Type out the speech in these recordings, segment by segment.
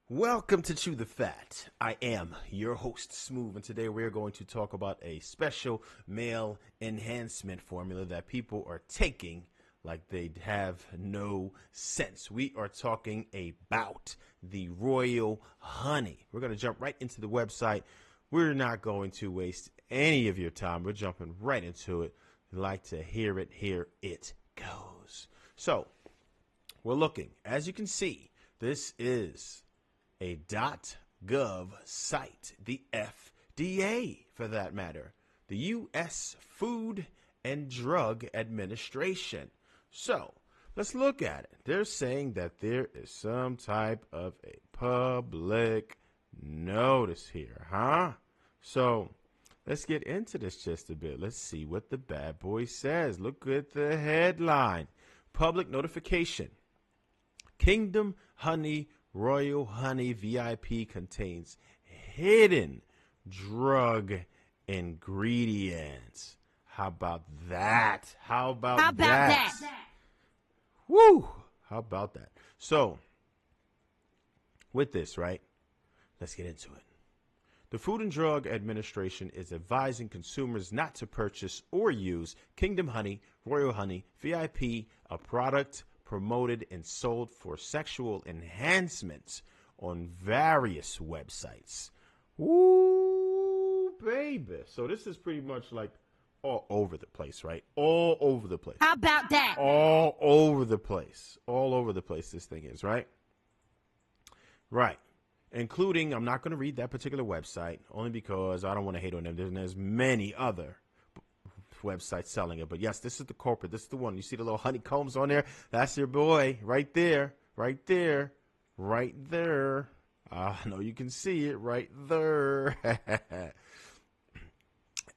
Welcome to Chew the Fat. I am your host, Smooth, and today we're going to talk about a special male enhancement formula that people are taking like they have no sense. We are talking about the Royal Honey. We're going to jump right into the website. We're not going to waste any of your time. We're jumping right into it. If you'd like to hear it, here it goes. So, we're looking. As you can see, this is a .gov site, the FDA for that matter, the U.S. Food and Drug Administration. So let's look at it. They're saying that there is some type of a public notice here, huh? So let's get into this just a bit. Let's see what the bad boy says. Look at the headline. Public notification. Kingdom Honey Royal Honey VIP contains hidden drug ingredients. How about that? How about that? Woo! How about that? So, with this, right? Let's get into it. The Food and Drug Administration is advising consumers not to purchase or use Kingdom Honey, Royal Honey, VIP, a product promoted and sold for sexual enhancements on various websites. Ooh, baby. So this is pretty much like all over the place, right? All over the place. How about that? All over the place. All over the place this thing is, right? Right. Including, I'm not going to read that particular website, only because I don't want to hate on them. There's many other websites selling it. But yes, this is the corporate. This is the one. You see the little honeycombs on there? That's your boy right there. Right there. Right there. I know you can see it right there.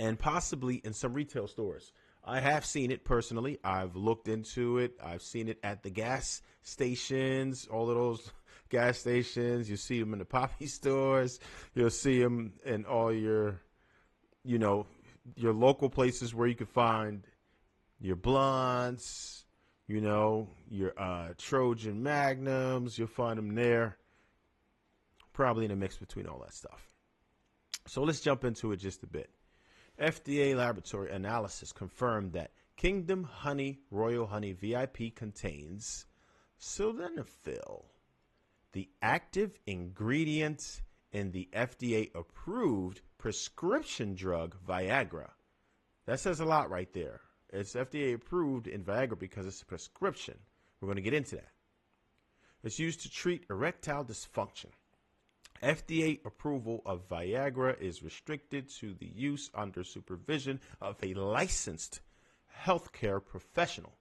And possibly in some retail stores. I have seen it personally. I've looked into it. I've seen it at the gas stations, all of those gas stations. You see them in the poppy stores. You'll see them in all your, your local places where you can find your blunts, your Trojan Magnums. You'll find them there, probably in a mix between all that stuff. So let's jump into it just a bit. FDA laboratory analysis confirmed that Kingdom Honey Royal Honey VIP contains sildenafil, the active ingredient in the FDA approved prescription drug Viagra. That says a lot right there. It's FDA approved in Viagra because it's a prescription. We're going to get into that. It's used to treat erectile dysfunction. FDA approval of Viagra is restricted to the use under supervision of a licensed healthcare professional.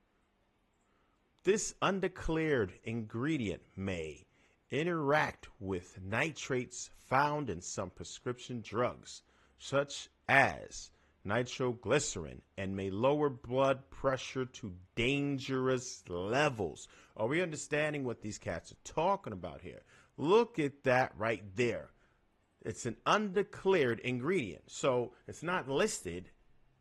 This undeclared ingredient may interact with nitrates found in some prescription drugs, such as nitroglycerin, and may lower blood pressure to dangerous levels. Are we understanding what these cats are talking about here? Look at that right there. It's an undeclared ingredient, so it's not listed.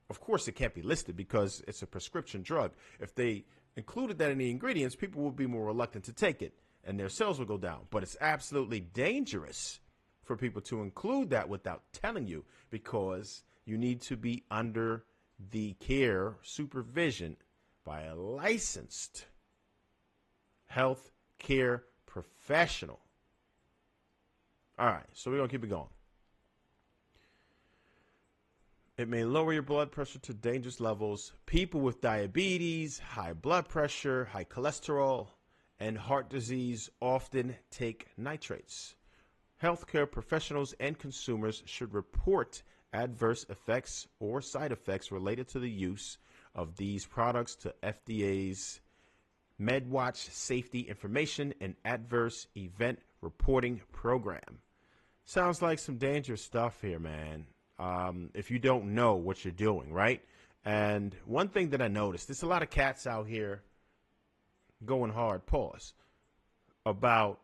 Of course, it can't be listed because it's a prescription drug. If they included that in the ingredients, people would be more reluctant to take it, and their sales will go down. But it's absolutely dangerous for people to include that without telling you, because you need to be under the care, supervision by a licensed health care professional. All right, so we're going to keep it going. It may lower your blood pressure to dangerous levels. People with diabetes, high blood pressure, high cholesterol, and heart disease often take nitrates. Healthcare professionals and consumers should report adverse effects or side effects related to the use of these products to FDA's MedWatch Safety Information and Adverse Event Reporting Program. Sounds like some dangerous stuff here, man. If you don't know what you're doing, right? And one thing that I noticed, there's a lot of cats out here going hard, pause, about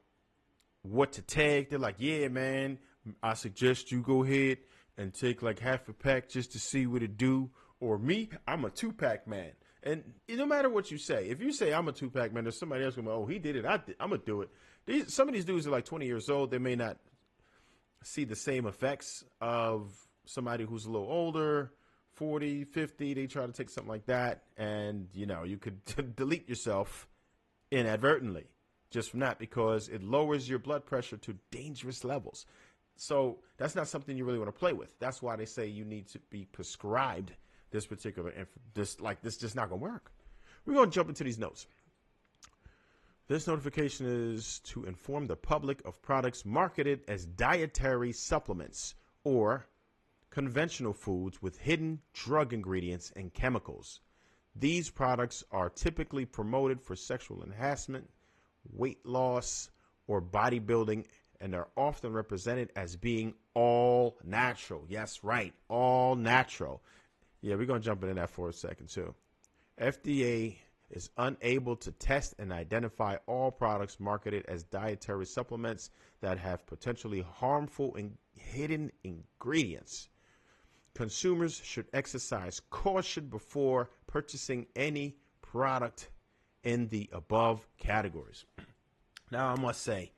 what to take. They're like, yeah, man, I suggest you go ahead and take like half a pack just to see what it do. Or me, I'm a 2-pack man. And no matter what you say, if you say I'm a Tupac man, there's somebody else going to go, oh, he did it. I'm going to do it. Some of these dudes are like 20 years old. They may not see the same effects of somebody who's a little older, 40, 50. They try to take something like that. And, you could delete yourself inadvertently just from that because it lowers your blood pressure to dangerous levels. So that's not something you really want to play with. That's why they say you need to be prescribed this particular, this just not going to work. We're going to jump into these notes. This notification is to inform the public of products marketed as dietary supplements or conventional foods with hidden drug ingredients and chemicals. These products are typically promoted for sexual enhancement, weight loss, or bodybuilding, and are often represented as being all natural. Yes, right, all natural. Yeah, we're going to jump into that for a second, too. FDA is unable to test and identify all products marketed as dietary supplements that have potentially harmful and hidden ingredients. Consumers should exercise caution before purchasing any product in the above categories. Now, I must say,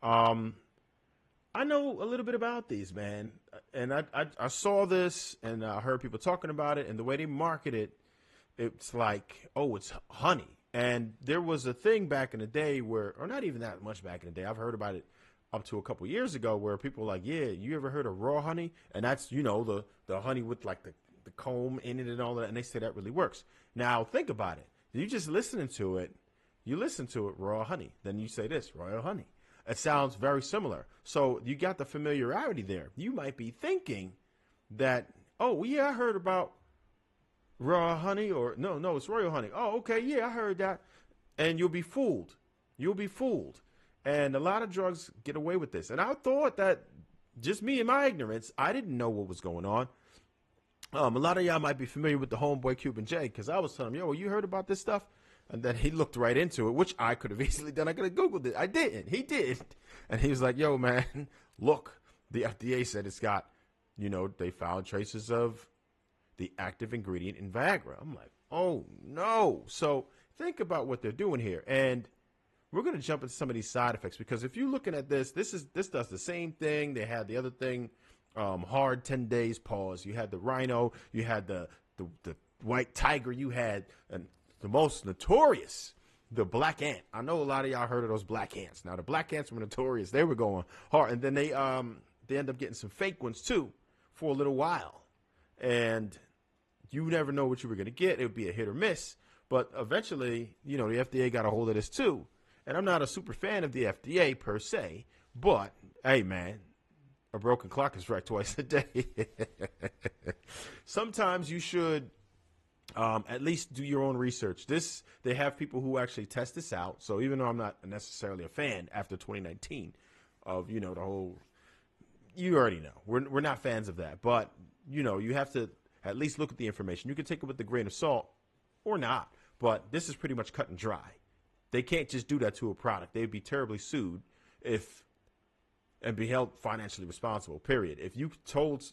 I know a little bit about these, man. And I saw this and I heard people talking about it, and the way they market it, it's like, oh, it's honey. And there was a thing back in the day where, or not even that much back in the day, I've heard about it up to a couple years ago where people were like, yeah, you ever heard of raw honey? And that's, the honey with like the comb in it and all that. And they say that really works. Now, think about it. You just listening to it, you listen to it, raw honey. Then you say this, royal honey. It sounds very similar. So you got the familiarity there. You might be thinking that, oh, yeah, I heard about raw honey, or no, it's royal honey. Oh, okay, yeah, I heard that. And you'll be fooled. You'll be fooled. And a lot of drugs get away with this. And I thought that, just me and my ignorance, I didn't know what was going on. A lot of y'all might be familiar with the homeboy Cuban J, because I was telling him, yo, you heard about this stuff? And then he looked right into it, which I could have easily done. I could have Googled it. I didn't. He did. And he was like, yo, man, look, the FDA said it's got, they found traces of the active ingredient in Viagra. I'm like, oh, no. So think about what they're doing here. And we're going to jump into some of these side effects, because if you're looking at this does the same thing. They had the other thing, hard 10 days pause. You had the rhino. You had the white tiger. You had the most notorious, the black ant. I know a lot of y'all heard of those black ants. Now, the black ants were notorious. They were going hard. And then they end up getting some fake ones, too, for a little while. And you never know what you were going to get. It would be a hit or miss. But eventually, the FDA got a hold of this, too. And I'm not a super fan of the FDA, per se. But, hey, man, a broken clock is right twice a day. Sometimes you should at least do your own research. They have people who actually test this out. So even though I'm not necessarily a fan after 2019 of, the whole, you already know, we're not fans of that. But, you have to at least look at the information. You can take it with a grain of salt or not. But this is pretty much cut and dry. They can't just do that to a product. They'd be terribly sued and be held financially responsible, period. If you told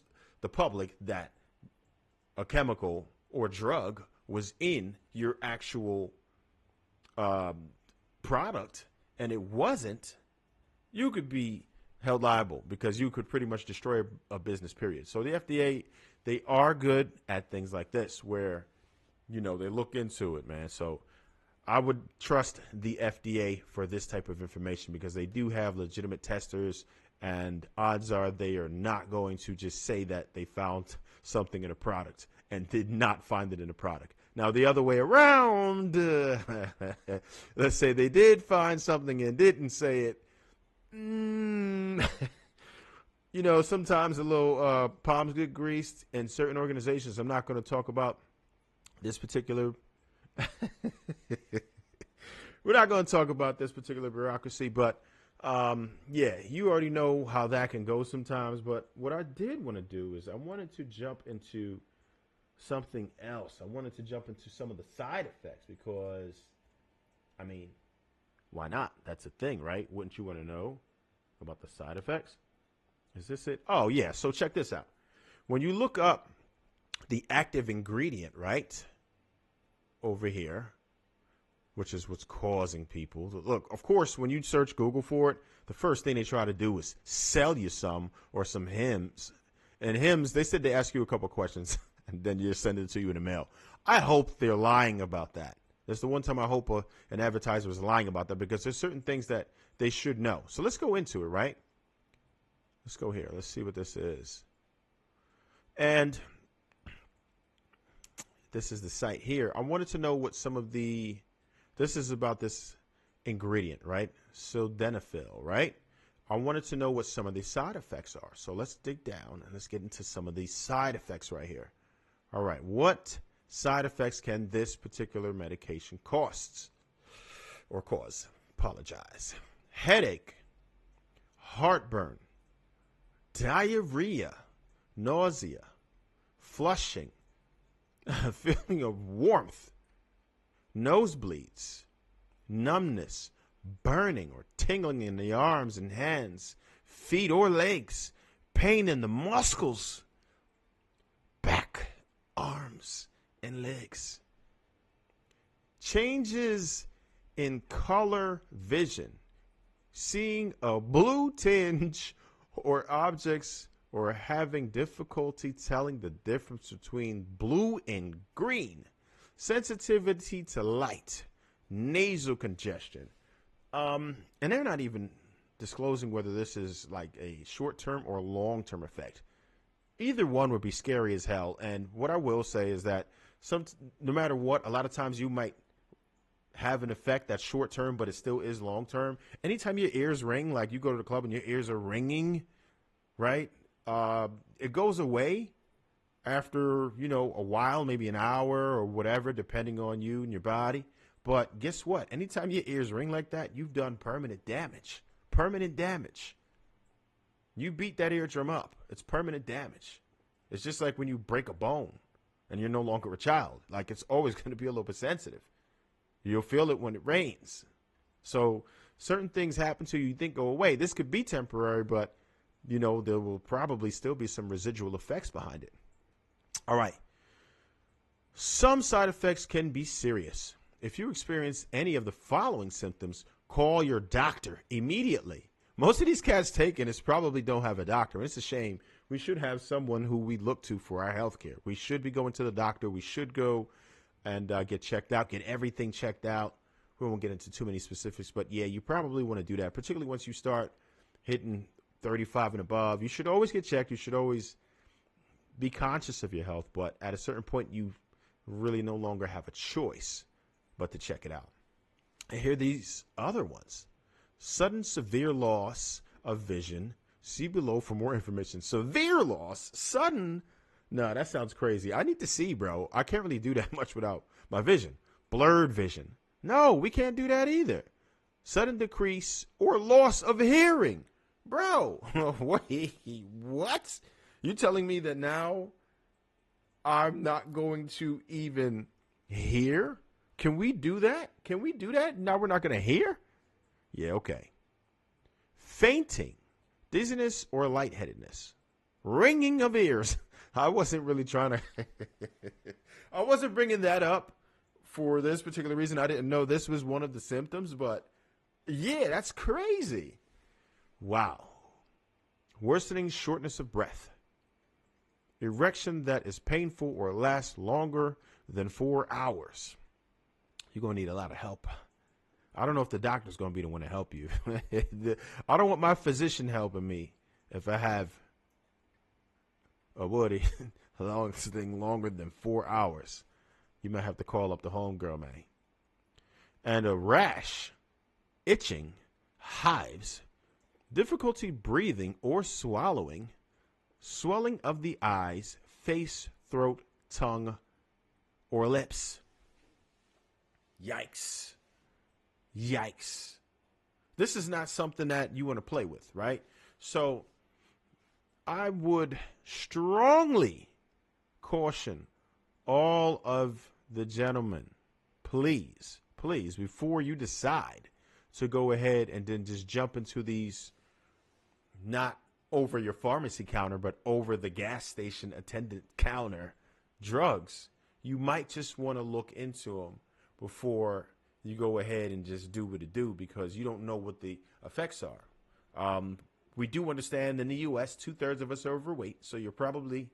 the public that a chemical or drug was in your actual product and it wasn't, you could be held liable because you could pretty much destroy a business, period. So the FDA, they are good at things like this where, they look into it, man. So I would trust the FDA for this type of information because they do have legitimate testers, and odds are they are not going to just say that they found something in a product and did not find it in a product. Now, the other way around, let's say they did find something and didn't say it. Sometimes a little palms get greased in certain organizations. I'm not going to talk about this particular we're not going to talk about this particular bureaucracy, but you already know how that can go sometimes. But what I did want to do is I wanted to jump into something else. I wanted to jump into some of the side effects because, why not? That's a thing, right? Wouldn't you want to know about the side effects? Is this it? Oh, yeah. So check this out. When you look up the active ingredient, right? over here, which is what's causing people. Look, of course, when you search Google for it, the first thing they try to do is sell you some or some hymns. And hymns, they said they ask you a couple questions and then you send it to you in the mail. I hope they're lying about that. That's the one time I hope an advertiser was lying about that, because there's certain things that they should know. So let's go into it, right? Let's go here. Let's see what this is. And this is the site here. I wanted to know what some of the, this is about this ingredient, right? Sildenafil, right? I wanted to know what some of the side effects are. So let's dig down and let's get into some of these side effects right here. All right. What side effects can this particular medication cause? Apologize. Headache, heartburn, diarrhea, nausea, flushing, a feeling of warmth, nosebleeds, numbness, burning or tingling in the arms and hands, feet or legs, pain in the muscles, back, arms, and legs. Changes in color vision, seeing a blue tinge or objects, or having difficulty telling the difference between blue and green, sensitivity to light, nasal congestion. And they're not even disclosing whether this is like a short-term or long-term effect. Either one would be scary as hell. And what I will say is that no matter what, a lot of times you might have an effect that's short-term, but it still is long-term. Anytime your ears ring, like you go to the club and your ears are ringing, right? It goes away after, a while, maybe an hour or whatever, depending on you and your body. But guess what? Anytime your ears ring like that, you've done permanent damage. Permanent damage. You beat that eardrum up. It's permanent damage. It's just like when you break a bone and you're no longer a child. Like, it's always going to be a little bit sensitive. You'll feel it when it rains. So certain things happen to you think go away. This could be temporary, but, there will probably still be some residual effects behind it. All right. Some side effects can be serious. If you experience any of the following symptoms, call your doctor immediately. Most of these cats taking this probably don't have a doctor. It's a shame. We should have someone who we look to for our health care. We should be going to the doctor. We should go and get checked out, get everything checked out. We won't get into too many specifics, but yeah, you probably want to do that, particularly once you start hitting 35 and above. You should always get checked. You should always be conscious of your health, but at a certain point, you really no longer have a choice but to check it out. And here are these other ones. Sudden severe loss of vision. See below for more information. Severe loss, sudden. No, that sounds crazy. I need to see, bro. I can't really do that much without my vision. Blurred vision. No, we can't do that either. Sudden decrease or loss of hearing. Bro, wait, what? You telling me that now I'm not going to even hear? Can we do that? Can we do that? Now we're not going to hear? Yeah, okay. Fainting, dizziness, or lightheadedness. Ringing of ears. I wasn't really trying to. I wasn't bringing that up for this particular reason. I didn't know this was one of the symptoms, but yeah, that's crazy. Wow. Worsening shortness of breath. Erection that is painful or lasts longer than 4 hours. You're going to need a lot of help. I don't know if the doctor's going to be the one to help you. I don't want my physician helping me if I have a woody thing longer than 4 hours. You might have to call up the homegirl, man. And a rash, itching, hives, difficulty breathing or swallowing, swelling of the eyes, face, throat, tongue, or lips. Yikes. Yikes. This is not something that you want to play with, right? So I would strongly caution all of the gentlemen, please, before you decide to go ahead and then just jump into these, not over your pharmacy counter, but over the gas station attendant counter drugs, you might just want to look into them before you go ahead and just do what it do, because you don't know what the effects are. We do understand in the U.S., 2/3 of us are overweight, so you're probably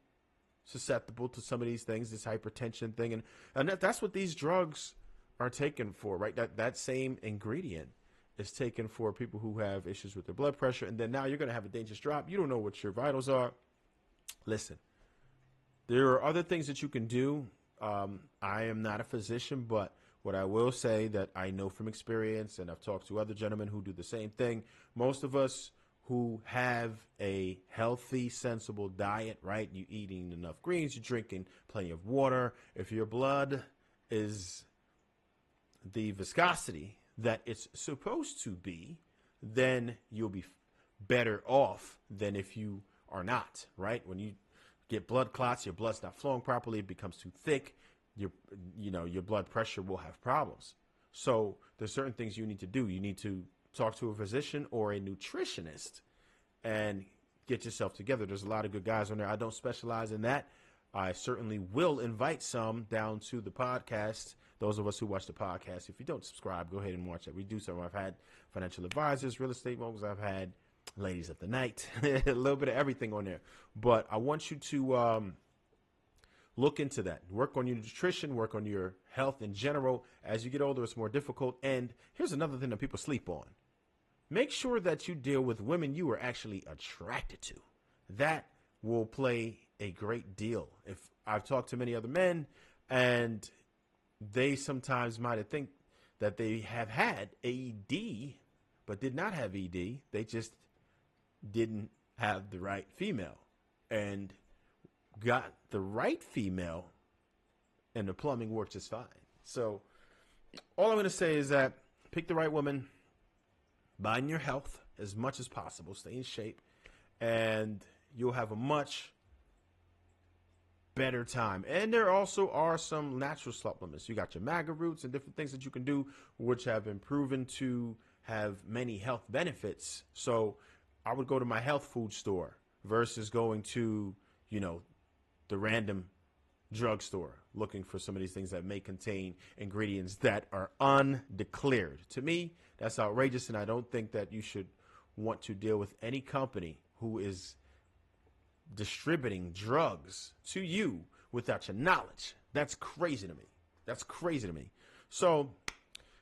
susceptible to some of these things, this hypertension thing. And that's what these drugs are taken for, right? That same ingredient is taken for people who have issues with their blood pressure. And then now you're going to have a dangerous drop. You don't know what your vitals are. Listen, there are other things that you can do. I am not a physician, but what I will say that I know from experience, and I've talked to other gentlemen who do the same thing, most of us who have a healthy, sensible diet, right? You eating enough greens, you're drinking plenty of water. If your blood is the viscosity that it's supposed to be, then you'll be better off than if you are not, right? When you get blood clots, your blood's not flowing properly, it becomes too thick, your blood pressure will have problems. So there's certain things you need to do. You need to talk to a physician or a nutritionist and get yourself together. There's a lot of good guys on there. I don't specialize in that. I certainly will invite some down to the podcast. Those of us who watch the podcast, if you don't subscribe, go ahead and watch it. We do some. I've had financial advisors, real estate moguls. I've had ladies of the night, a little bit of everything on there. But I want you to look into that. Work on your nutrition, work on your health in general. As you get older, it's more difficult. And here's another thing that people sleep on. Make sure that you deal with women you are actually attracted to. That will play a great deal. If I've talked to many other men, and they sometimes might think that they have had AED, but did not have ED. They just didn't have the right female, and got the right female, and the plumbing works just fine. So all I'm going to say is that pick the right woman, mind your health as much as possible, stay in shape, and you'll have a much better time. And there also are some natural supplements. You got your MAGA roots and different things that you can do, which have been proven to have many health benefits. So I would go to my health food store versus going to, the random drugstore looking for some of these things that may contain ingredients that are undeclared. To me, that's outrageous, and I don't think that you should want to deal with any company who is distributing drugs to you without your knowledge. That's crazy to me. That's crazy to me. So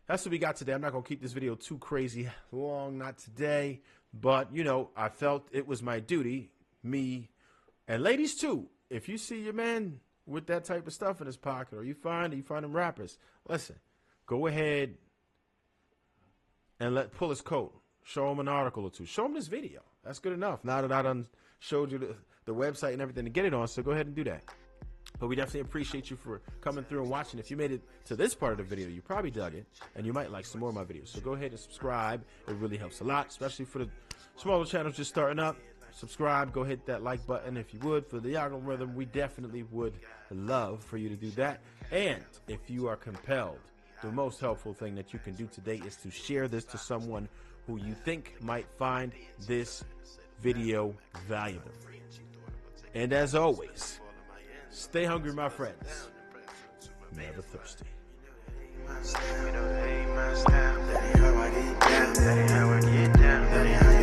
that's what we got today. I'm not going to keep this video too crazy long, not today, but I felt it was my duty, me, and ladies too. If you see your man with that type of stuff in his pocket, or you find him rappers, listen, go ahead and pull his coat, show him an article or two, show him this video. That's good enough. Now that I done showed you the website and everything to get it on, so go ahead and do that. But we definitely appreciate you for coming through and watching. If you made it to this part of the video, you probably dug it, and you might like some more of my videos. So go ahead and subscribe. It really helps a lot, especially for the smaller channels just starting up. Subscribe. Go hit that like button if you would. For the algorithm, we definitely would love for you to do that. And if you are compelled, the most helpful thing that you can do today is to share this to someone who you think might find this video valuable. And as always, stay hungry, my friends. Never thirsty. That ain't how I get down. That ain't how I get down. That ain't how